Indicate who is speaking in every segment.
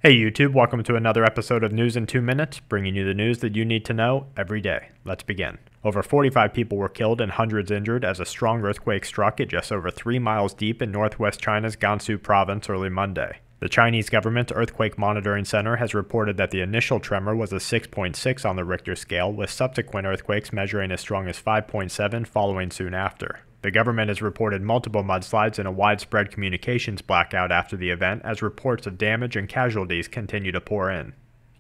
Speaker 1: Hey YouTube, welcome to another episode of News in 2 Minutes, bringing you the news that you need to know every day. Let's begin. Over 45 people were killed and hundreds injured as a strong earthquake struck at just over 3 miles deep in northwest China's Gansu province early Monday. The Chinese government's Earthquake Monitoring Center has reported that the initial tremor was a 6.6 on the Richter scale, with subsequent earthquakes measuring as strong as 5.7 following soon after. The government has reported multiple mudslides and a widespread communications blackout after the event as reports of damage and casualties continue to pour in.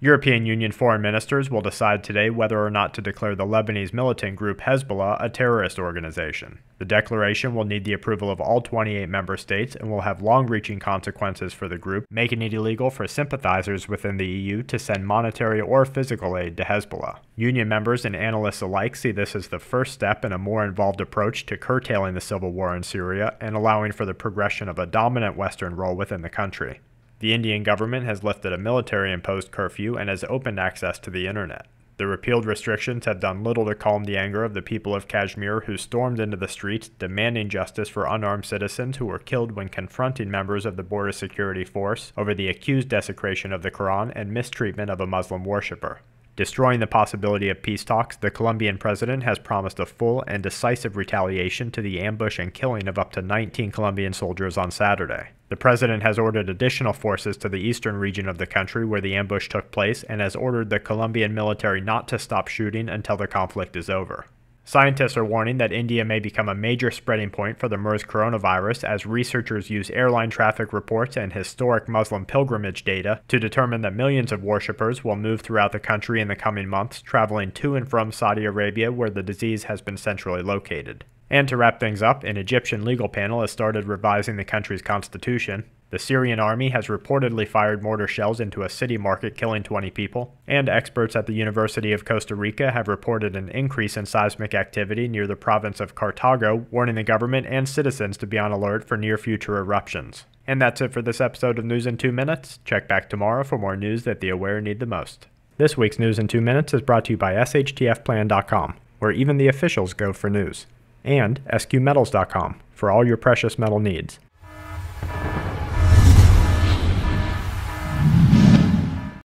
Speaker 1: European Union foreign ministers will decide today whether or not to declare the Lebanese militant group Hezbollah a terrorist organization. The declaration will need the approval of all 28 member states and will have long-reaching consequences for the group, making it illegal for sympathizers within the EU to send monetary or physical aid to Hezbollah. Union members and analysts alike see this as the first step in a more involved approach to curtailing the civil war in Syria and allowing for the progression of a dominant Western role within the country. The Indian government has lifted a military-imposed curfew and has opened access to the internet. The repealed restrictions have done little to calm the anger of the people of Kashmir who stormed into the streets demanding justice for unarmed citizens who were killed when confronting members of the border security force over the accused desecration of the Quran and mistreatment of a Muslim worshipper. Destroying the possibility of peace talks, the Colombian president has promised a full and decisive retaliation to the ambush and killing of up to 19 Colombian soldiers on Saturday. The president has ordered additional forces to the eastern region of the country where the ambush took place and has ordered the Colombian military not to stop shooting until the conflict is over. Scientists are warning that India may become a major spreading point for the MERS coronavirus as researchers use airline traffic reports and historic Muslim pilgrimage data to determine that millions of worshippers will move throughout the country in the coming months, traveling to and from Saudi Arabia where the disease has been centrally located. And to wrap things up, an Egyptian legal panel has started revising the country's constitution. The Syrian army has reportedly fired mortar shells into a city market, killing 20 people. And experts at the University of Costa Rica have reported an increase in seismic activity near the province of Cartago, warning the government and citizens to be on alert for near-future eruptions. And that's it for this episode of News in 2 Minutes. Check back tomorrow for more news that the aware need the most. This week's News in 2 Minutes is brought to you by tshtfplan.com, where even the officials go for news, and sqmetals.com for all your precious metal needs.